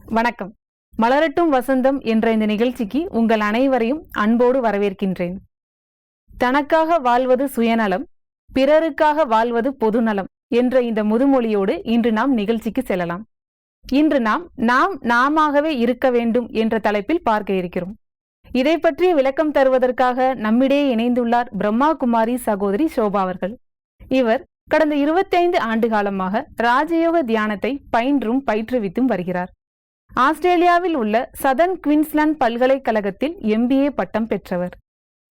வணக்கம். மலரட்டும் வசந்தம் என்ற இந்த நிகழ்ச்சிக்கு உங்கள் அனைவரையும் அன்போடு வரவேற்கின்றேன். தனக்காக வாழ்வது சுயநலம், பிறருக்காக வாழ்வது பொதுநலம் என்ற இந்த முதுமொழியோடு இன்று நாம் நிகழ்ச்சிக்கு செல்லலாம். இன்று நாம் நாமாகவே இருக்க வேண்டும் என்ற தலைப்பில் பார்க்க இருக்கிறோம். இதை பற்றிய விளக்கம் தருவதற்காக நம்மிடையே இணைந்துள்ளார் பிரம்மா குமாரி சகோதரி சோபா அவர்கள். இவர் கடந்த 25 ஆண்டு காலமாக ராஜயோக தியானத்தை பயிற்றுவித்தும் வருகிறார். ஆஸ்திரேலியாவில் உள்ள சதர்ன் குயின்ஸ்லாந்து பல்கலைக்கழகத்தில் MBA பட்டம் பெற்றவர்.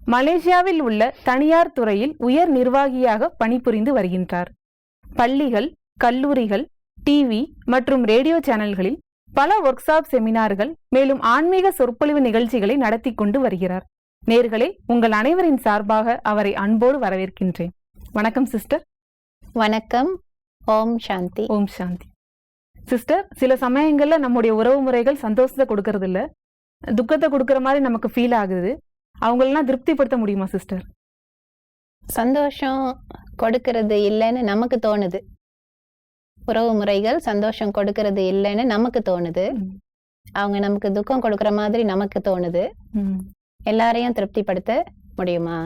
மலேசியாவில் உள்ள தனியார் துறையில் உயர் நிர்வாகியாக பணிபுரிந்து வருகின்றார். பள்ளிகள், கல்லூரிகள், டிவி மற்றும் ரேடியோ சேனல்களில் பல ஒர்க் ஷாப், செமினார்கள், மேலும் ஆன்மீக சொற்பொழிவு நிகழ்ச்சிகளை நடத்தி கொண்டு வருகிறார். நேயர்களே, உங்கள் அனைவரின் சார்பாக அவரை அன்போடு வரவேற்கின்றேன். வணக்கம் சிஸ்டர். வணக்கம். ஓம் சாந்தி. ஓம் சாந்தி. சிஸ்டர், சில சமயங்கள்ல நம்முடைய உறவு முறைகள் சந்தோஷத்தை கொடுக்கறது இல்ல, துக்கத்தை கொடுக்கற மாதிரி நமக்கு ஃபீல் ஆகுது. அவங்களெல்லாம் திருப்திப்படுத்த முடியுமா சிஸ்டர்? சந்தோஷம் கொடுக்கறது இல்லைன்னு நமக்கு தோணுது. உறவு முறைகள் சந்தோஷம் கொடுக்கறது இல்லைன்னு நமக்கு தோணுது. அவங்க நமக்கு துக்கம் கொடுக்கற மாதிரி நமக்கு தோணுது. எல்லாரையும் திருப்திப்படுத்த முடியுமா?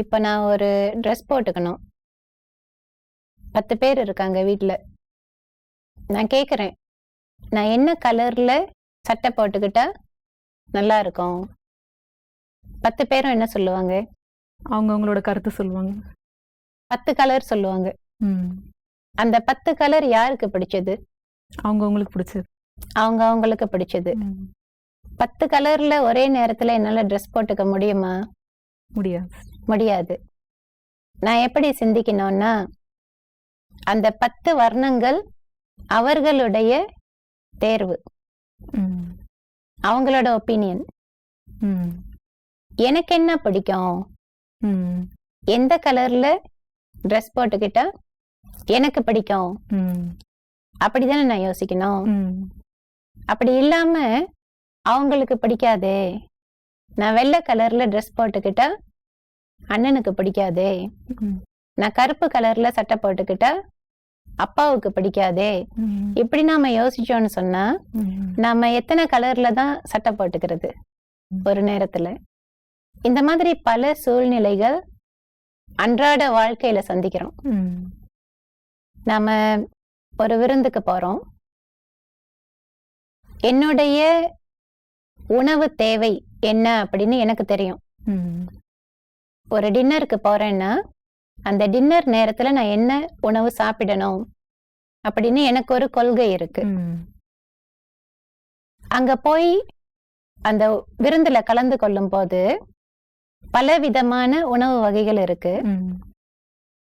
இப்ப நான் ஒரு ட்ரெஸ் போட்டுக்கணும். 10 பேர் இருக்காங்க வீட்டுல. நான் கேக்குறேன், நான் என்ன கலர்ல சட்டை போட்டுக்கிட்டா நல்லா இருக்கும்? 10 பேரும் என்ன சொல்லுவாங்க? அவங்களோட கருத்து சொல்லுவாங்க. 10 கலர் சொல்லுவாங்க. அந்த 10 கலர் யாருக்கு பிடிச்சது? அவங்களுக்கு பிடிச்சது. அவங்களுக்கு பிடிச்சது. 10 கலர்ல ஒரே நேரத்துல என்னால ட்ரெஸ் போட்டுக்க முடியுமா? முடியாது. நான் எப்படி சிந்திக்கணும்னா, அந்த 10 வர்ணங்கள் அவர்களுடைய தேர்வு, அவங்களோட ஒப்பீனியன். எனக்கு என்ன பிடிக்கும், எந்த கலர்ல ட்ரெஸ் போட்டுக்கிட்டா எனக்கு பிடிக்கும், அப்படிதானே நான் யோசிக்கணும். அப்படி இல்லாம அவங்களுக்கு பிடிக்காதே, நான் வெள்ளை கலர்ல ட்ரெஸ் போட்டுக்கிட்டா அண்ணனுக்கு பிடிக்காதே, நான் கருப்பு கலர்ல சட்டை போட்டுக்கிட்டா அப்பாவுக்கு பிடிக்காதே, இப்படி நாம யோசிச்சோம்னு சொன்னா நாம எத்தனை கலர்ல தான் சட்டை போட்டுக்கிறது ஒரு நேரத்துல? இந்த மாதிரி பல சூழ்நிலைகள் அன்றாட வாழ்க்கையில சந்திக்கிறோம். நாம ஒரு விருந்துக்கு போறோம். என்னுடைய உணவு தேவை என்ன அப்படின்னு எனக்கு தெரியும். ஒரு டின்னருக்கு போறேன்னா அந்த டின்னர் நேரத்துல நான் என்ன உணவு சாப்பிடணும் அப்படின்னு எனக்கு ஒரு கொள்கை இருக்கு. அங்க போய் அந்த விருந்துல கலந்து கொள்ளும் போது பல விதமான உணவு வகைகள் இருக்கு.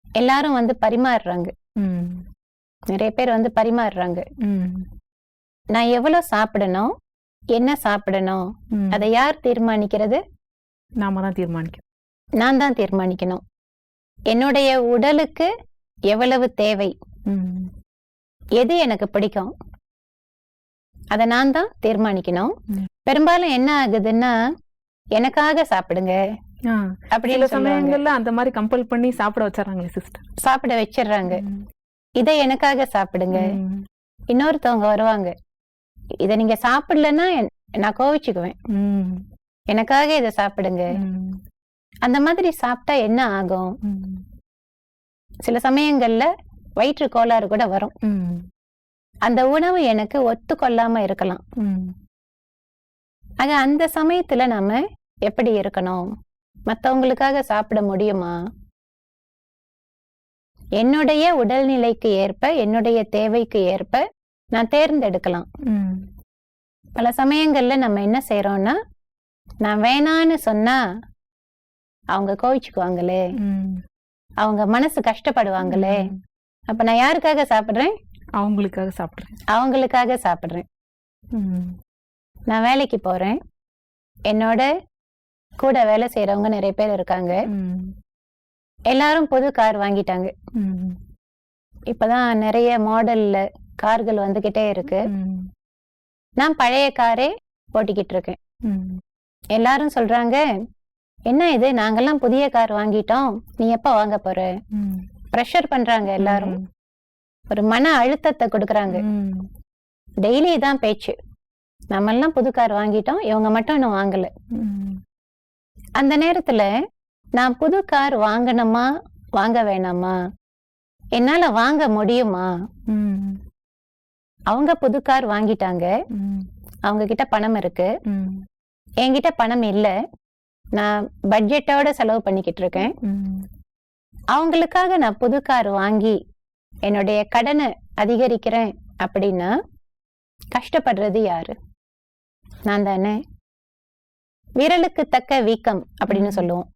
எல்லாரும் வந்து பரிமாறுறாங்க. நிறைய பேர் வந்து பரிமாறுறாங்க. நான் எவ்வளவு சாப்பிடணும், என்ன சாப்பிடணும், அதை யார் தீர்மானிக்கிறது? நாம தான் தீர்மானிக்கணும். நான் தான் தீர்மானிக்கணும். என்னுடைய உடலுக்கு எவ்வளவு தேவை, எது எனக்கு பிடிக்கும், அதை நான் தான் தீர்மானிக்கணும். பெரும்பாலும் என்ன ஆகுதுன்னா, எனக்காக சாப்பிடுங்க அப்படி சில சமயங்கள்ல அந்த மாதிரி கம்பல் பண்ணி சாப்பிட வச்சிடறாங்களே சிஸ்டர். சாப்பிட வச்சிடறாங்க. இதை எனக்காக சாப்பிடுங்க. இன்னொருத்தவங்க வருவாங்க, இதை நீங்க சாப்பிடலன்னா நான் கோவிச்சுக்குவேன், எனக்காக இதை சாப்பிடுங்க. அந்த மாதிரி சாப்பிட்டா என்ன ஆகும்? சில சமயங்கள்ல வயிற்று கோளாறு கூட வரும். அந்த உணவு எனக்கு ஒத்துக்கொள்ளாம இருக்கலாம். ஆக அந்த சமயத்துல நாம எப்படி இருக்கணும்? மத்தவங்களுக்காக சாப்பிட முடியுமா? என்னுடைய உடல்நிலைக்கு ஏற்ப, என்னுடைய தேவைக்கு ஏற்ப நான் தேர்ந்தெடுக்கலாம். பல சமயங்கள்ல நம்ம என்ன செய்யறோம்னா, நான் வேணான்னு சொன்னா அவங்க கோவிச்சுக்குவாங்களே, அவங்க மனசு கஷ்டப்படுவாங்களே, அப்ப நான் யாருக்காக சாப்பிடுறேன்? அவங்களுக்காக சாப்பிடுறேன். நான் வேலைக்கு போறேன். என்னோட கூட வேலை செய்யறவங்க நிறைய பேர் இருக்காங்க. எல்லாரும் புது கார் வாங்கிட்டாங்க. இப்பதான் நிறைய மாடல்ல கார்கள் வந்துகிட்டே இருக்கு. நான் பழைய காரே ஓட்டிக்கிட்டு இருக்கேன். எல்லாரும் சொல்றாங்க, என்ன இது, நாங்கெல்லாம் புதிய கார் வாங்கிட்டோம், நீ எப்ப வாங்க போற? பிரஷர் பண்றாங்க எல்லாரும். ஒரு மன அழுத்தத்தை கொடுக்கறாங்க. டெய்லி தான் பேச்சு. நம்ம எல்லாம் புது கார் வாங்கிட்டோம், இவங்க மட்டும் இன்னும் வாங்கல. அந்த நேரத்துல நான் புது கார் வாங்கணுமா வாங்க வேணாமா, என்னால வாங்க முடியுமா? அவங்க புது கார் வாங்கிட்டாங்க, அவங்க கிட்ட பணம் இருக்கு, என்கிட்ட பணம் இல்ல, நான் பட்ஜெட்டோட செலவு பண்ணிக்கிட்டு இருக்கேன். அவங்களுக்காக நான் புது கார் வாங்கி என்னுடைய கடனை அதிகரிக்கிறேன் அப்படின்னா கஷ்டப்படுறது யாரு? நான் தானே. விரலுக்கு தக்க வீக்கம் அப்படின்னு சொல்லுவோம்.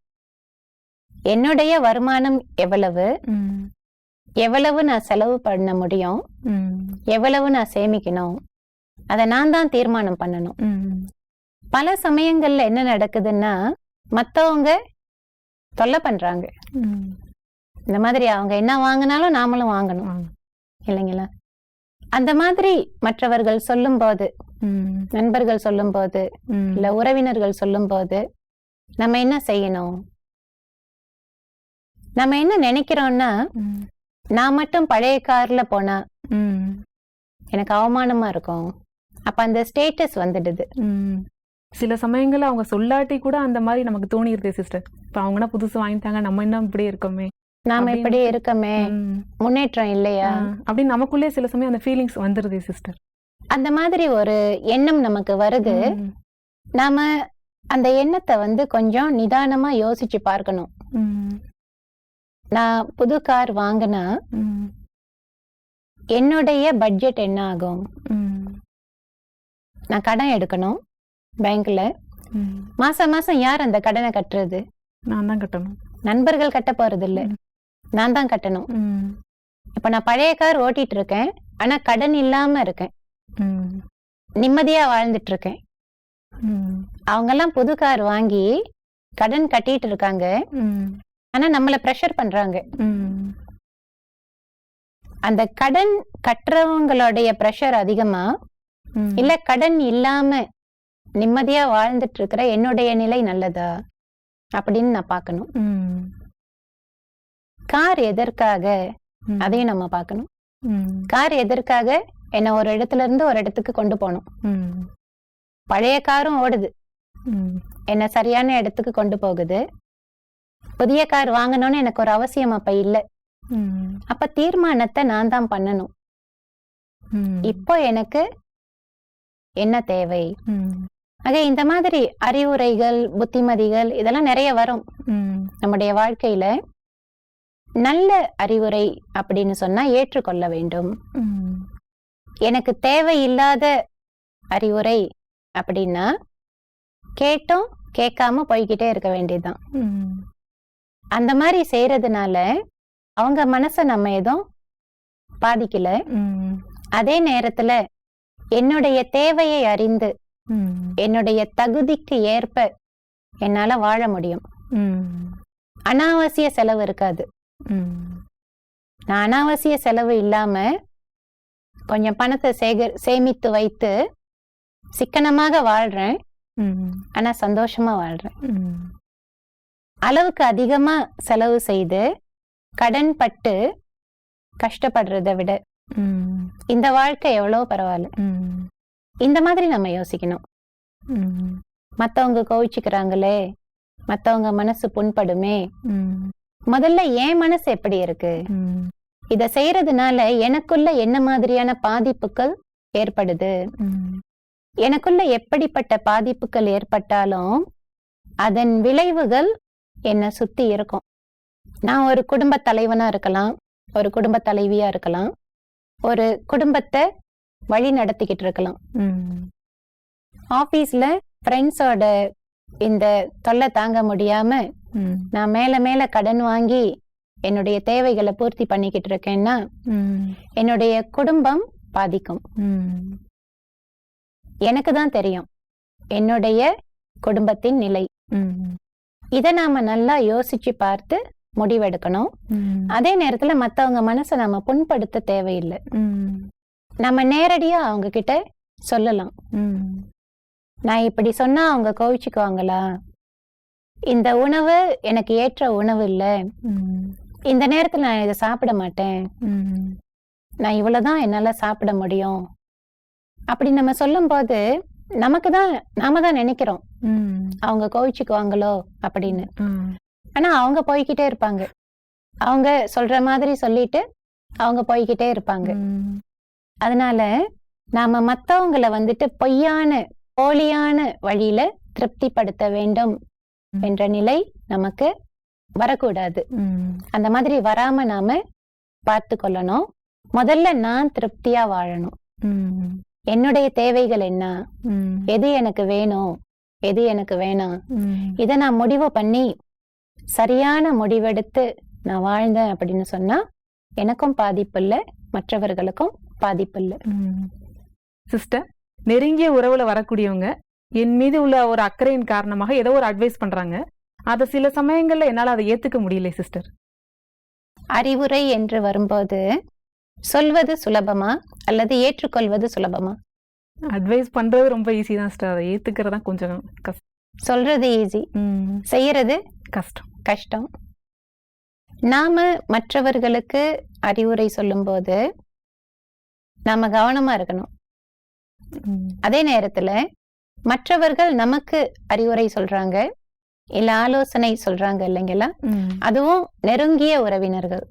என்னுடைய வருமானம் எவ்வளவு, எவ்வளவு நான் செலவு பண்ண முடியும், எவ்வளவு நான் சேமிக்கணும், அதை நான் தான் தீர்மானம் பண்ணணும். பல சமயங்கள்ல என்ன நடக்குதுன்னா, மத்தவங்க தொல்லை பண்றாங்க. இந்த மாதிரி அவங்க என்ன வாங்கினாலும் நாமளும் வாங்கணும் இல்லைங்களா? அந்த மாதிரி மற்றவர்கள் சொல்லும் போது, நண்பர்கள் சொல்லும் போது, இல்ல உறவினர்கள் சொல்லும் போது நம்ம என்ன செய்யணும்? நம்ம என்ன நினைக்கிறோம்னா, நான் மட்டும் பழைய கார்ல போனா எனக்கு அவமானமா இருக்கும். அப்ப அந்த ஸ்டேட்டஸ் வந்துடுது. சில சமயங்கள்ல அவங்க சொல்லாட்டி கூட அந்த மாதிரி நமக்கு தோணிடுது சிஸ்டர். இப்ப அவங்கன்னா புதுசு வாங்கிட்டாங்க, நம்ம என்ன இப்படியே இருக்கோமே, நாம இப்படி இருக்கமே, முன்னேற்றம் இல்லையா அப்படின்னு நமக்குள்ளே சில சமயம் அந்த ஃபீலிங்ஸ் வந்துருது சிஸ்டர். அந்த மாதிரி ஒரு எண்ணம் நமக்கு வருது. நாம அந்த எண்ணத்தை கொஞ்சம் நிதானமா யோசிச்சு பார்க்கணும். நான் புது கார் வாங்கினா என்னுடைய பட்ஜெட் என்ன ஆகும்? நான் கடன் எடுக்கணும் பேங்க்ல. மாசம் மாசம் யார் அந்த கடனை கட்டுறது? நான் தான் கட்டணும். நண்பர்கள் கட்ட போறது இல்ல, நான் தான் கட்டணும். இப்ப நான் பழைய கார் ஓட்டிட்டு இருக்கேன், ஆனா கடன் இல்லாம இருக்கேன், நிம்மதியா வாழ்ந்துட்டு இருக்கேன். அவங்க எல்லாம் புது கார் வாங்கி கடன் கட்டிட்டு இருக்காங்க, ஆனா நம்மள பிரஷர் பண்றாங்க. அந்த கடன் கட்டுறவங்களுடைய பிரஷர் அதிகமா, இல்ல கடன் இல்லாம நிம்மதியா வாழ்ந்துட்டு இருக்கிற என்னுடைய நிலை நல்லதா அப்படின்னு நான் பார்க்கணும். கார் எதற்காக, அதையும் நம்ம பார்க்கணும். கார் எதற்காக என்ன ஒரு இடத்துல இருந்து ஒரு இடத்துக்கு கொண்டு போகணும். பழைய காரும் ஓடுது, என்ன சரியான இடத்துக்கு கொண்டு போகுது. புதிய கார் வாங்கணும்னு எனக்கு ஒரு அவசியம் அப்ப இல்ல. அப்ப தீர்மானத்தை நான் தான் பண்ணணும். இப்போ எனக்கு என்ன தேவை? ஆக இந்த மாதிரி அறிவுரைகள், புத்திமதிகள் இதெல்லாம் நிறைய வரும் நம்முடைய வாழ்க்கையில. நல்ல அறிவுரை அப்படின்னு சொன்னா ஏற்றுக்கொள்ள வேண்டும். எனக்கு தேவையில்லாத அறிவுரை அப்படின்னா கேட்டும் கேட்காம போய்கிட்டே இருக்க வேண்டியதுதான். அந்த மாதிரி செய்யறதுனால அவங்க மனச நம்ம எதுவும் பாதிக்கல. அதே நேரத்துல என்னுடைய தேவையை அறிந்து என்னுடைய தகுதிக்கு ஏற்ப என்னால வாழ முடியும். அனாவசிய செலவு இருக்காது. நான் அனாவசிய செலவு இல்லாம கொஞ்சம் பணத்தை சேமித்து வைத்து சிக்கனமாக வாழ்றேன், ஆனா சந்தோஷமா வாழ்றேன். அளவுக்கு அதிகமா செலவு செய்து கடன் பட்டு கஷ்டப்படுறதை விட இந்த வாழ்க்கை எவ்வளவு பரவாயில்ல. இந்த மாதிரி நம்ம யோசிக்கணும். மத்தவங்க கோவிச்சுக்கிறாங்களே, மத்தவங்க மனசு புண்படுமே, முதல்ல என் மனசு எப்படி இருக்கு? இத செய்யறதுனால எனக்குள்ள என்ன மாதிரியான பாதிப்புகள் ஏற்படுது? எனக்குள்ள எப்படிப்பட்ட பாதிப்புகள் ஏற்பட்டாலும் அதன் விளைவுகள் என்னை சுத்தி இருக்கும். நான் ஒரு குடும்ப தலைவனா இருக்கலாம், ஒரு குடும்ப தலைவியா இருக்கலாம், ஒரு குடும்பத்தை வழி நடத்திக்கிட்டு இருக்கலாம். ஆபீஸ்ல ஃப்ரெண்ட்ஸோட இந்த தொல்லை தாங்க முடியாம நான் மேல மேல கடன் வாங்கி என்னுடைய தேவைகளை பூர்த்தி பண்ணிக்கிட்டு இருக்கேன்னா என்னுடைய குடும்பம் பாதிக்கும். எனக்கு தான் தெரியும் என்னுடைய குடும்பத்தின் நிலை. இத நாம நல்லா யோசிச்சு பார்த்து முடிவெடுக்கணும். அதே நேரத்துல மத்தவங்க மனசை நம்ம புண்படுத்த தேவையில்லை. நம்ம நேரடியா அவங்க கிட்ட சொல்லலாம். நான் இப்படி சொன்னா அவங்க கோவிச்சுக்குவாங்களா? இந்த உணவு எனக்கு ஏற்ற உணவு இல்ல, இந்த நேரத்துல நான் இதை சாப்பிட மாட்டேன், நான் இவ்வளவுதான் என்னால சாப்பிட முடியும் அப்படி நம்ம சொல்லும்போது நாம தான் நினைக்கிறோம் அவங்க கோவிச்சுக்குவாங்களோ அப்படின்னு. ஆனா அவங்க போய்கிட்டே இருப்பாங்க. அவங்க சொல்ற மாதிரி சொல்லிட்டு அவங்க போய்கிட்டே இருப்பாங்க. அதனால நாம மத்தவங்களை வந்துட்டு பொய்யான போலியான வழியில திருப்திப்படுத்த வேண்டும் என்ற நிலை நமக்கு வரக்கூடாது. அந்த மாதிரி வராம நாம பார்த்து கொள்ளணும். முதல்ல நான் திருப்தியா வாழணும். என்னுடைய தேவைகள் என்ன, எது எனக்கு வேணும், எது எனக்கு வேணாம், இதை நான் முடிவு பண்ணி சரியான முடிவெடுத்து நான் வாழ்ந்தேன் அப்படின்னு சொன்னா எனக்கும் பாதிப்பு இல்லை, மற்றவர்களுக்கும் பாதிப்பு இல்லை. சிஸ்டர், நெருங்கிய உறவுல வரக்கூடியவங்க என் மீது உள்ள ஒரு அக்கறையின் காரணமாக ஏதோ ஒரு அட்வைஸ் பண்றாங்க. அதை சில சமயங்கள்ல என்னால அதை ஏத்துக்க முடியல சிஸ்டர். அறிவுரை என்று வரும்போது சொல்வது சுலபமா அல்லது ஏற்றுக்கொள்வது சுலபமா? அட்வைஸ் பண்றது ரொம்ப ஈஸி தான் சிஸ்டர், அதை ஏத்துக்கிறதா கொஞ்சம் கஷ்டம். சொல்றது ஈஸி, செய்யறது கஷ்டம். கஷ்டம். நாம மற்றவர்களுக்கு அறிவுரை சொல்லும்போது நாம கவனமா இருக்கணும். அதே நேரத்துல மற்றவர்கள் நமக்கு அறிவுரை சொல்றாங்க இல்ல ஆலோசனை சொல்றாங்க இல்லைங்களா, அதுவும் நெருங்கிய உறவினர்கள்.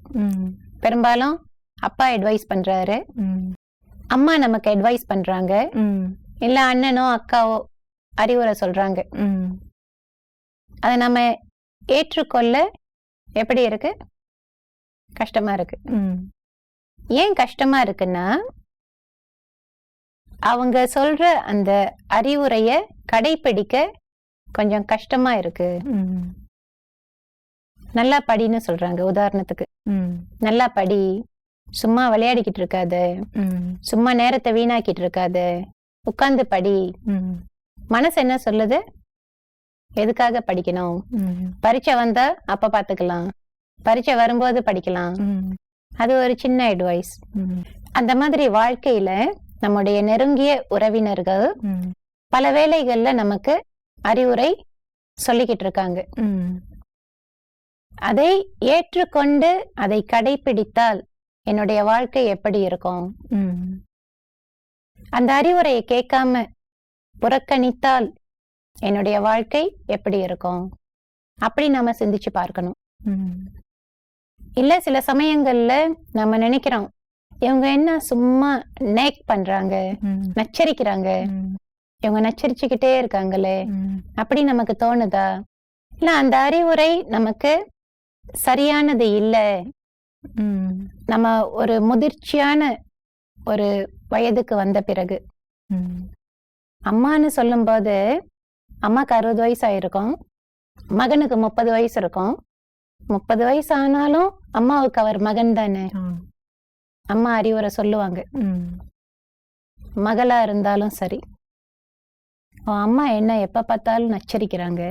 பெரும்பாலும் அப்பா அட்வைஸ் பண்றாரு, அம்மா நமக்கு அட்வைஸ் பண்றாங்க, இல்ல அண்ணனோ அக்காவோ அறிவுரை சொல்றாங்க. அதை நம்ம ஏற்றுக்கொள்ள எப்படி இருக்கு? கஷ்டமா இருக்கு. ஏன் கஷ்டமா இருக்குன்னா, அவங்க சொல்ற அந்த அறிவுரைய கடைபிடிக்க கொஞ்சம் கஷ்டமா இருக்கு. நல்லா படின்னு சொல்றாங்க. உதாரணத்துக்கு, நல்லா படி, சும்மா விளையாடிக்கிட்டு இருக்காத, சும்மா நேரத்தை வீணாக்கிட்டு இருக்காத, உட்கார்ந்து படி. மனசு என்ன சொல்லுது? எதுக்காக படிக்கணும்? பரீட்சை வந்தா அப்ப பாத்துக்கலாம், பரீட்சை வரும்போது படிக்கலாம். அது ஒரு சின்ன அட்வைஸ். அந்த மாதிரி வாழ்க்கையில நம்முடைய நெருங்கிய உறவினர்கள் பல வேளைகள்ல நமக்கு அறிவுரை சொல்லிக்கிட்டு இருக்காங்க. அதை ஏற்றுக்கொண்டு அதை கடைபிடித்தால் என்னுடைய வாழ்க்கை எப்படி இருக்கும்? அந்த அறிவுரையை கேட்காம புறக்கணித்தால் என்னுடைய வாழ்க்கை எப்படி இருக்கும்? அப்படி நாம சிந்திச்சு பார்க்கணும். இல்ல சில சமயங்கள்ல நம்ம நினைக்கிறோம், இவங்க என்ன சும்மா நேக் பண்றாங்க, நச்சரிக்கிறாங்க, இவங்க நச்சரிச்சுக்கிட்டே இருக்காங்களே, அப்படி நமக்கு தோணுதா? இல்ல அந்த அறிவுரை நமக்கு சரியானது இல்ல, நம்ம ஒரு முதிர்ச்சியான ஒரு வயதுக்கு வந்த பிறகு, அம்மான்னு சொல்லும் போது அம்மாக்கு 60 வயசு ஆயிருக்கும், மகனுக்கு 30 வயசு இருக்கும். 30 வயசு ஆனாலும் அம்மாவுக்கு அவர் மகன் தானே, அம்மா அறிவுரை சொல்லுவாங்க. மகளா இருந்தாலும் சரி, அம்மா என்ன எப்ப பார்த்தாலும் நச்சரிக்கிறாங்க,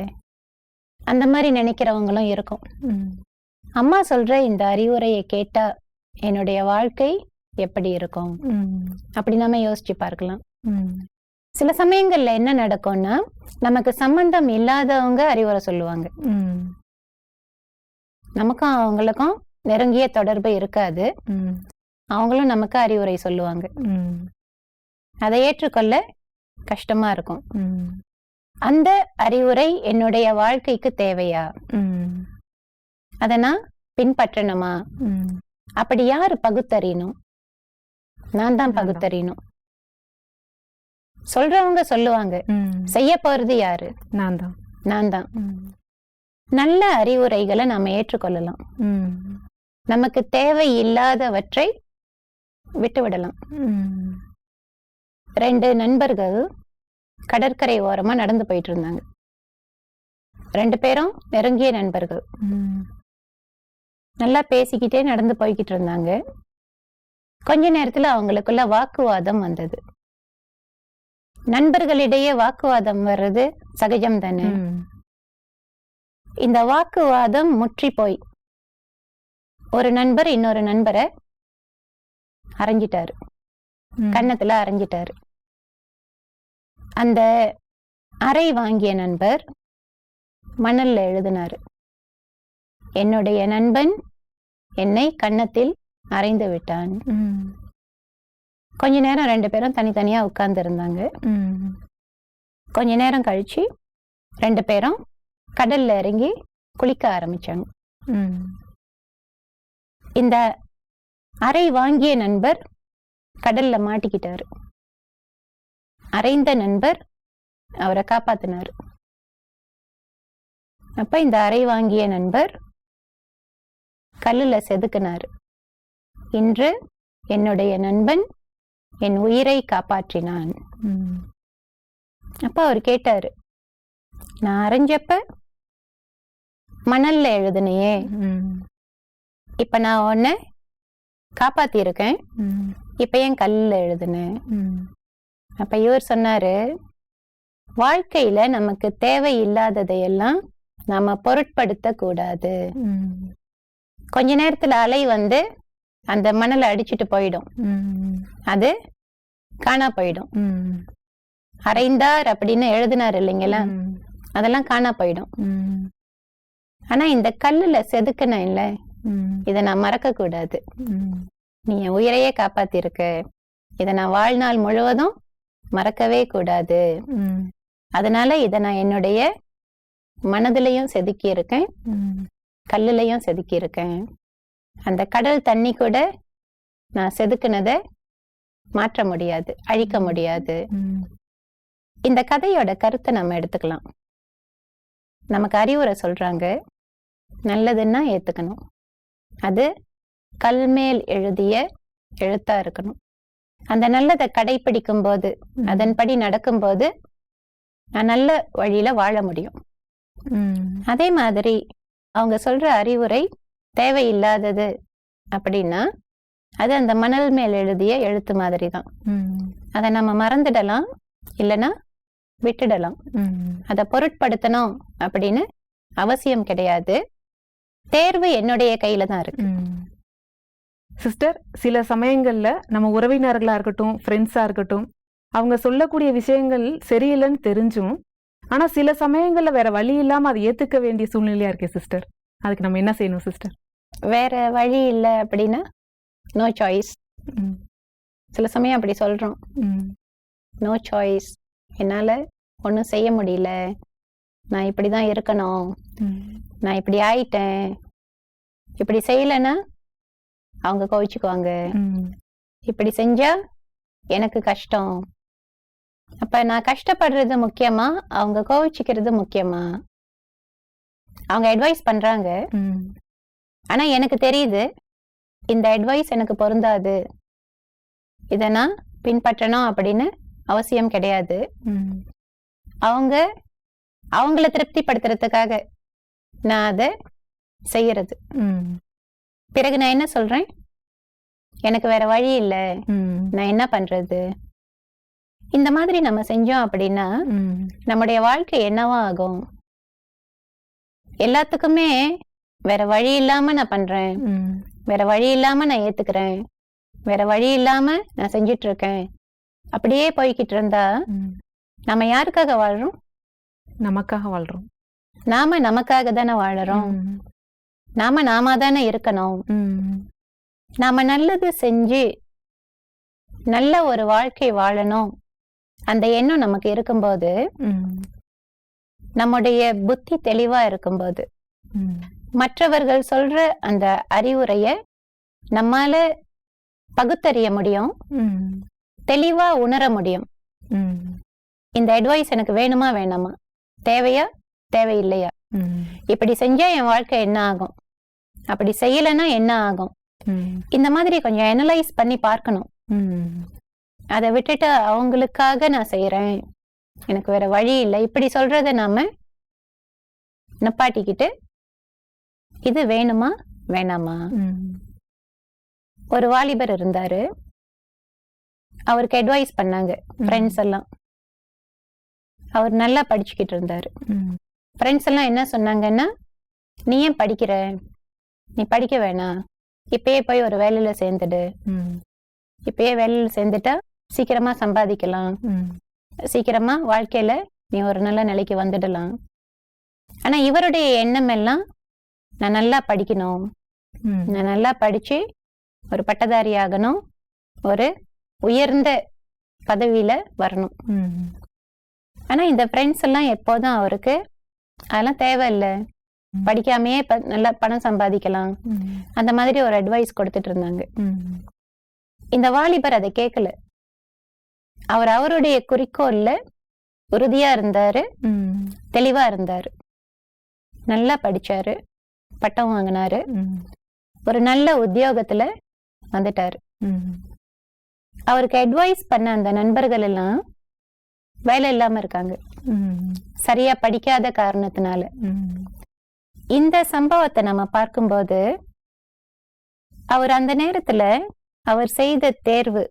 அந்த மாதிரி நினைக்கிறவங்களும் இருக்கும். அம்மா சொல்ற இந்த அறிவுரையை கேட்டா என்னுடைய வாழ்க்கை எப்படி இருக்கும்? அப்படி நாம யோசிச்சு பார்க்கலாம். சில சமயங்கள்ல என்ன நடக்கும்னா, நமக்கு சம்பந்தம் இல்லாதவங்க அறிவுரை சொல்லுவாங்க. நமக்கும் அவங்களுக்கும் நெருங்கிய தொடர்பு இருக்காது, அவங்களும் நமக்கு அறிவுரை சொல்லுவாங்க. அதை ஏற்றுக்கொள்ள கஷ்டமா இருக்கும். அந்த அறிவுரை என்னுடைய வாழ்க்கைக்கு தேவையா? அதை நான் பின்பற்றணுமா? அப்படி யாரு பகுத்தறியணும்? நான் தான் பகுத்தறியணும். சொல்றவங்க சொல்லுவாங்க, செய்ய போறது யாரு? நான் தான். நல்ல அறிவுரைகளை நாம ஏற்றுக்கொள்ளலாம், நமக்கு தேவை இல்லாதவற்றை விட்டுவிடலாம். 2 நண்பர்கள் கடற்கரை ஓரமா நடந்து போயிட்டு இருந்தாங்க. 2 பேரும் நெருங்கிய நண்பர்கள். நல்லா பேசிக்கிட்டே நடந்து போய்கிட்டு இருந்தாங்க. கொஞ்ச நேரத்துல அவங்களுக்குள்ள வாக்குவாதம் வந்தது. நண்பர்களிடையே வாக்குவாதம் வர்றது சகஜம் தானே. இந்த வாக்குவாதம் முற்றி போய் ஒரு நண்பர் இன்னொரு நண்பரை அரைஞ்சிட்டாரு, கன்னத்துல அரைஞ்சிட்டாரு. அந்த அறை வாங்கிய நண்பர் மணல்ல எழுதினாரு, என்னுடைய நண்பன் என்னை கன்னத்தில் அரைந்து விட்டான். கொஞ்ச நேரம் 2 பேரும் தனித்தனியா உட்கார்ந்து இருந்தாங்க. கொஞ்ச நேரம் கழிச்சு 2 பேரும் கடல்ல இறங்கி குளிக்க ஆரம்பிச்சாங்க. இந்த அறை வாங்கிய நண்பர் கடல்ல மாட்டிக்கிட்டாரு. அறைந்த நண்பர் அவரை காப்பாத்தினாரு. அப்ப இந்த அறை வாங்கிய நண்பர் கல்லுல செதுக்கினாரு. இன்று என்னுடைய நண்பன் என் உயிரை காப்பாற்றினான். அப்ப அவர் கேட்டாரு, நான் அரைஞ்சப்ப மணல்ல எழுதுனையே, இப்ப நான் உன்னை காப்பாத்தி இருக்கேன், இப்ப ஏன் கல்லுல எழுதுனேன்? அப்ப இவர் சொன்னாரு, வாழ்க்கையில நமக்கு தேவையில்லாததையெல்லாம் நாம பொருட்படுத்த கூடாது. கொஞ்ச நேரத்துல அலை வந்து அந்த மணலை அடிச்சுட்டு போயிடும், அது காணா போயிடும். அரைந்தார் அப்படின்னு எழுதினார் இல்லைங்களா, அதெல்லாம் காணா போயிடும். ஆனா இந்த கல்லுல செதுக்கின இல்ல, இத நான் மறக்க கூடாது. நீ என் உயிரையே காப்பாத்திருக்க, இத நான் வாழ்நாள் முழுவதும் மறக்கவே கூடாது. அதனால இத நான் என்னுடைய மனதிலையும் செதுக்கி இருக்கேன், கல்லுலையும் செதுக்கி இருக்கேன். அந்த கடல் தண்ணி கூட நான் செதுக்குனத மாற்ற முடியாது, அழிக்க முடியாது. இந்த கதையோட கருத்தை நம்ம எடுத்துக்கலாம். நமக்கு அறிவுரை சொல்றாங்க, நல்லதுன்னா ஏத்துக்கணும், அது கல்மேல் எழுதிய எழுத்தா இருக்கணும். அந்த நல்லதை கடைபிடிக்கும் போது, அதன்படி நடக்கும்போது நான் நல்ல வழியில வாழ முடியும். அதே மாதிரி அவங்க சொல்ற அறிவுரை தேவையில்லாதது அப்படின்னா அது அந்த மணல் மேல் எழுதிய எழுத்து மாதிரி தான். அதை நம்ம மறந்துடலாம், இல்லைன்னா விட்டுடலாம். அதை பொருட்படுத்தணும் அப்படின்னு அவசியம் கிடையாது. தேர்வு என்னுடைய கையில தான் இருக்கு. சிஸ்டர், சில சமயங்கள்ல நம்ம உறவினர்களா இருக்கட்டும், ஃப்ரெண்ட்ஸா இருக்கட்டும், அவங்க சொல்லக்கூடிய விஷயங்கள் சரியில்லைன்னு தெரிஞ்சும் ஆனா சில சமயங்கள்ல வேற வழி இல்லாம அதை ஏத்துக்க வேண்டிய சூழ்நிலையா இருக்கே சிஸ்டர், அதுக்கு நம்ம என்ன செய்யணும் சிஸ்டர்? வேற வழி இல்லை அப்படின்னா நோ சாய்ஸ். சில சமயம் அப்படி சொல்றோம், நோ சாய்ஸ், என்னால ஒன்றும் செய்ய முடியல, நான் இப்படிதான் இருக்கணும், நான் இப்படி ஆயிட்டேன், இப்படி செய்யலைன்னா அவங்க கோவிச்சுக்குவாங்க, இப்படி செஞ்சா எனக்கு கஷ்டம். அப்ப நான் கஷ்டப்படுறது முக்கியமா, அவங்க கோவிச்சுக்கிறது முக்கியமா? அவங்க அட்வைஸ் பண்றாங்க, ஆனா எனக்கு தெரியுது இந்த அட்வைஸ் எனக்கு பொருந்தாது, இதை நான் பின்பற்றணும் அப்படின்னு அவசியம் கிடையாது. அவங்க அவங்கள திருப்திப்படுத்துறதுக்காக நான் அதை செய்யறது. பிறகு நான் என்ன சொல்றேன், எனக்கு வேற வழி இல்லை, நான் என்ன பண்றது? இந்த மாதிரி நம்ம செஞ்சோம் அப்படின்னா நம்முடைய வாழ்க்கை என்னவா ஆகும்? எல்லாத்துக்குமே வேற வழி இல்லாம நான் பண்றேன், வேற வழி இல்லாம நான் ஏத்துக்கிறேன், வேற வழி இல்லாம நான் செஞ்சிட்டு இருக்கேன், அப்படியே போய்கிட்டு இருந்தா நம்ம யாருக்காக வாழ்றோம்? நமக்காக வாழ்றோம். நாம நமக்காக தானே வாழறோம். நாம தானே இருக்கணும். நாம நல்லது செஞ்சு நல்ல ஒரு வாழ்க்கை வாழணும், அந்த எண்ணம் நமக்கு இருக்கும்போது, நம்முடைய புத்தி தெளிவா இருக்கும்போது, மற்றவர்கள் சொல்ற அந்த அறிவுரைய நம்மால பகுத்தறிய முடியும், தெளிவா உணர முடியும். இந்த அட்வைஸ் எனக்கு வேணுமா வேணாமா, தேவையா தேவையில்லையா, இப்படி செஞ்சா என் வாழ்க்கை என்ன ஆகும், அப்படி செய்யலைன்னா என்ன ஆகும், இந்த மாதிரி கொஞ்சம் அனலைஸ் பண்ணி பார்க்கணும். அதை விட்டுட்டு அவங்களுக்காக நான் செய்யறேன், எனக்கு வேற வழி இல்லை, இப்படி சொல்றத நாம நப்பாட்டிக்கிட்டு இது வேணுமா வேணாமா. ஒரு வாலிபர் இருந்தாரு, அவருக்கு அட்வைஸ் பண்ணாங்க ஃப்ரெண்ட்ஸ் எல்லாம். அவர் நல்லா படிச்சுக்கிட்டு இருந்தாரு. ஃப்ரெண்ட்ஸ் எல்லாம் என்ன சொன்னாங்கன்னா, நீ ஏன் படிக்கிற, நீ படிக்க வேணாம், இப்பயே போய் ஒரு வேலையில சேர்ந்துடு, இப்பயே வேலையில சேர்ந்துட்டா சீக்கிரமா சம்பாதிக்கலாம், சீக்கிரமா வாழ்க்கையில நீ ஒரு நல்ல நிலைக்கு வந்துடலாம். ஆனா இவருடைய எண்ணம் எல்லாம், நான் நல்லா படிக்கணும், நான் நல்லா படிச்சு ஒரு பட்டதாரி ஆகணும், ஒரு உயர்ந்த பதவியில வரணும். ஆனா இந்த ஃப்ரெண்ட்ஸ் எல்லாம் எப்போதும் அவருக்கு அதெல்லாம் தேவையில்லை, படிக்காமையே நல்லா பணம் சம்பாதிக்கலாம், அந்த மாதிரி ஒரு அட்வைஸ் கொடுத்துட்டு இருந்தாங்க. இந்த வாலிபர் அதை கேட்கல. அவர் அவருடைய குறிக்கோள்ல உறுதியா இருந்தாரு, தெளிவா இருந்தாரு, நல்லா படிச்சாரு, பட்டம் வாங்கினாரு, ஒரு நல்ல உத்தியோகத்துல வந்துட்டாரு. அவருக்கு அட்வைஸ் பண்ண அந்த நண்பர்கள் எல்லாம் வேலை இல்லாம இருக்காங்க, சரியா படிக்காத காரணத்தினால. இந்த சம்பவத்தை நம்ம பார்க்கும்போது அவர் அந்த நேரத்துல அவர் செய்த தேர்வு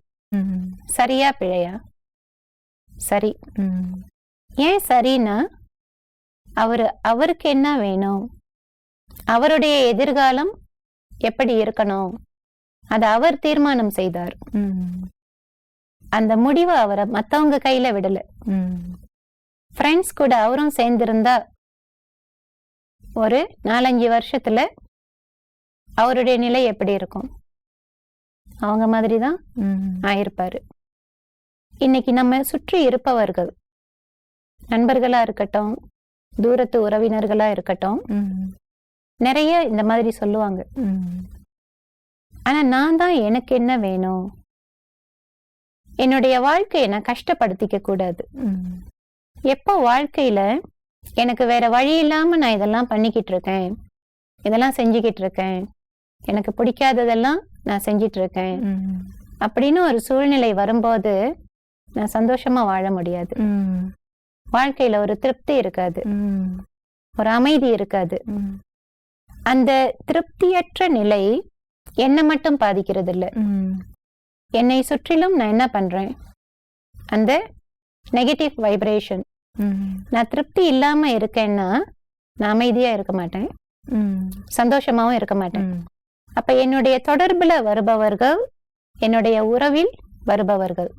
சரியா பிழையா? சரி. ஏன் சரின்னா அவருக்கு என்ன வேணும், அவருடைய எதிர்காலம் எப்படி இருக்கணும், அதை அவர் தீர்மானம் செய்தார். அந்த முடிவை அவரை மத்தவங்க கையில விடல. ஃப்ரெண்ட்ஸ் கூட அவரும் சேர்ந்திருந்தா ஒரு 4-5 வருஷத்துல அவருடைய நிலை எப்படி இருக்கும்? அவங்க மாதிரிதான் ஆயிருப்பாரு. இன்னைக்கு நம்ம சுற்றி இருப்பவர்கள், நண்பர்களா இருக்கட்டும், தூரத்து உறவினர்களா இருக்கட்டும், நிறைய இந்த மாதிரி சொல்லுவாங்க. ஆனா நான் தான் எனக்கு என்ன வேணும், என்னுடைய வாழ்க்கையை நான் கஷ்டப்படுத்திக்க கூடாது. எப்போ வாழ்க்கையில எனக்கு வேற வழி இல்லாம நான் இதெல்லாம் பண்ணிக்கிட்டு இருக்கேன், இதெல்லாம் செஞ்சுக்கிட்டு இருக்கேன், எனக்கு பிடிக்காததெல்லாம் நான் செஞ்சிட்டு இருக்கேன் அப்படின்னு ஒரு சூழ்நிலை வரும்போது நான் சந்தோஷமா வாழ முடியாது. வாழ்க்கையில ஒரு திருப்தி இருக்காது, ஒரு அமைதி இருக்காது. அந்த திருப்தியற்ற நிலை என்னை மட்டும் பாதிக்கிறது இல்ல, என்னை சுற்றிலும் நான் என்ன பண்றேன், அந்த நெகட்டிவ் வைப்ரேஷன். நான் திருப்தி இல்லாம இருக்கேன்னா நான் அமைதியா இருக்க மாட்டேன், சந்தோஷமாவும் இருக்க மாட்டேன். அப்ப என்னுடைய தொடர்புல வருபவர்கள், என்னுடைய உறவில் வருபவர்கள்,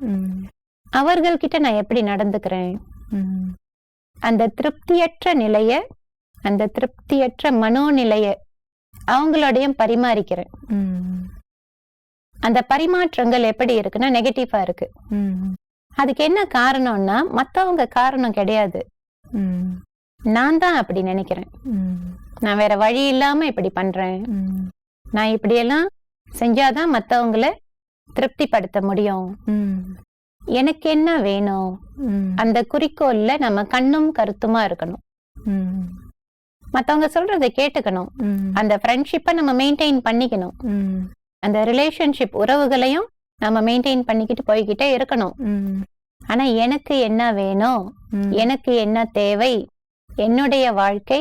அவர்கள்கிட்ட நான் எப்படி நடந்துக்கிறேன், அந்த திருப்தியற்ற நிலைய, அந்த திருப்தியற்ற மனோநிலைய அவங்களோடையும் பரிமாறிக்கிறேன். அந்த பரிமாற்றங்கள் எப்படி இருக்குன்னா நெகட்டிவா இருக்கு. அதுக்கு என்ன காரணம்னா மத்தவங்க காரணம் கிடையாது, நான் தான் அப்படி நினைக்கிறேன். நான் வேற வழி இல்லாம இப்படி பண்றேன், நான் இப்படியெல்லாம் செஞ்சாதான் மத்தவங்கள திருப்திப்படுத்த முடியும், எனக்கு என்ன வேணும், அந்த குறிக்கோள்ல நம்ம கண்ணும் கருத்துமா இருக்கணும். மத்தவங்க சொல்றதை கேட்டுக்கணும், அந்த ஃப்ரெண்ட்ஷிப்பை நம்ம மெயின்டைன் பண்ணிக்கணும், அந்த ரிலேஷன்ஷிப் உறவுகளையும் நம்ம மெயின்டைன் பண்ணிக்கிட்டு போய்கிட்டே இருக்கணும். ஆனா எனக்கு என்ன வேணும், எனக்கு என்ன தேவை, என்னுடைய வாழ்க்கை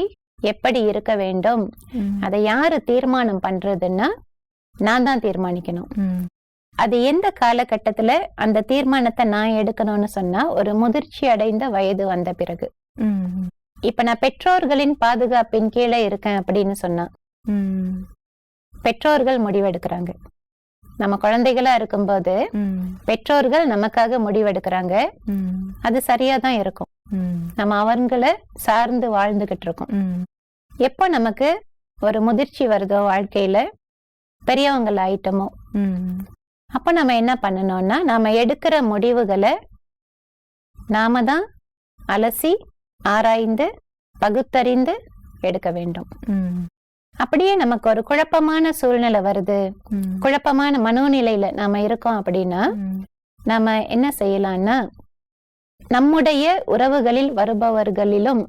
எப்படி இருக்க வேண்டும், அதை யாரு தீர்மானம் பண்றதுன்னா நான் தான் தீர்மானிக்கணும். அது எந்த காலகட்டத்துல அந்த தீர்மானத்தை நான் எடுக்கணும்னு சொன்னா ஒரு முதிர்ச்சி அடைந்த வயது வந்த பிறகு. இப்ப நான் பெற்றோர்களின் பாதுகாப்பின் கீழே இருக்கேன் அப்படின்னு சொன்னா பெற்றோர்கள் முடிவெடுக்கிறாங்க. நம்ம குழந்தைகளா இருக்கும்போது பெற்றோர்கள் நமக்காக முடிவெடுக்கிறாங்க, அது சரியாதான் இருக்கும். நம்ம அவங்கள சார்ந்து வாழ்ந்துகிட்டு இருக்கோம். எப்போ நமக்கு ஒரு முதிர்ச்சி வருதோ, வாழ்க்கையில பெரியவங்கள் ஆயிட்டமோ, அப்ப நம்ம என்ன பண்ணணும்னா நாம எடுக்கிற முடிவுகளை நாம தான் அலசி ஆராய்ந்து பகுத்தறிந்து எடுக்க வேண்டும். அப்படியே நமக்கு ஒரு குழப்பமான சூழ்நிலை வருது, குழப்பமான மனோநிலையில நாம இருக்கோம் அப்படின்னா நாம என்ன செய்யலாம்னா நம்முடைய உறவுகளில் வருபவர்களிலும்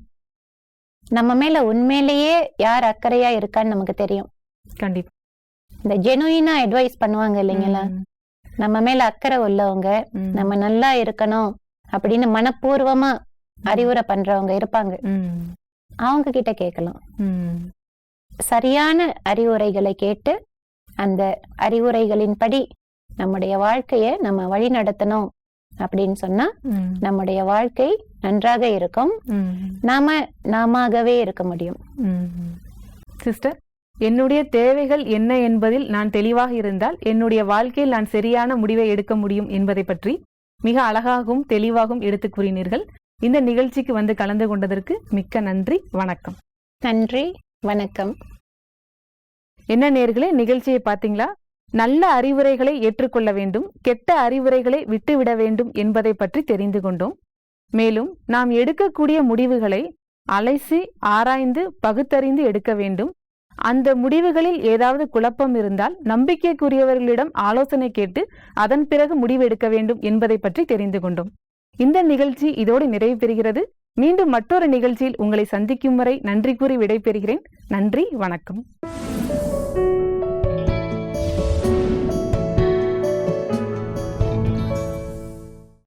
நம்ம மேல உண்மையிலேயே யார் அக்கறையா இருக்கான்னு நமக்கு தெரியும். கண்டிப்பா இந்த ஜெனுயினா அட்வைஸ் பண்ணுவாங்க இல்லைங்களா, நம்ம மேல அக்கறை உள்ளவங்க, நம்ம நல்லா இருக்கணும் அப்படின்னு மனப்பூர்வமா அறிவுரை பண்றவங்க இருப்பாங்க. அவங்க கிட்ட கேட்கலாம். சரியான அறிவுரைகளை கேட்டு அந்த அறிவுரைகளின்படி நம்முடைய வாழ்க்கைய நம்ம வழி நடத்தணும் அப்படின்னு சொன்னா நம்முடைய வாழ்க்கை நன்றாக இருக்கும், நாமவே இருக்க முடியும். சிஸ்டர், என்னுடைய தேவைகள் என்ன என்பதில் நான் தெளிவாக இருந்தால் என்னுடைய வாழ்க்கையில் நான் சரியான முடிவை எடுக்க முடியும் என்பதை பற்றி மிக அழகாகவும் தெளிவாகவும் எடுத்து கூறினீர்கள். இந்த நிகழ்ச்சிக்கு வந்து கலந்து கொண்டதற்கு மிக்க நன்றி. வணக்கம். நன்றி, வணக்கம். என்ன நேயர்களே, நிகழ்ச்சியை பார்த்தீங்களா? நல்ல அறிவுரைகளை ஏற்றுக்கொள்ள வேண்டும், கெட்ட அறிவுரைகளை விட்டுவிட வேண்டும் என்பதை பற்றி தெரிந்து கொண்டோம். மேலும் நாம் எடுக்கக்கூடிய முடிவுகளை அலசி ஆராய்ந்து பகுத்தறிந்து எடுக்க வேண்டும். அந்த முடிவுகளில் ஏதாவது குழப்பம் இருந்தால் நம்பிக்கைக்குரியவர்களிடம் ஆலோசனை கேட்டு அதன் பிறகு முடிவு எடுக்க வேண்டும் என்பதை பற்றி தெரிந்து கொண்டோம். இந்த நிகழ்ச்சி இதோடு நிறைவு பெறுகிறது. மீண்டும் மற்றொரு நிகழ்ச்சியில் உங்களை சந்திக்கும் வரை நன்றி கூறி விடைபெறுகிறேன். நன்றி, வணக்கம்.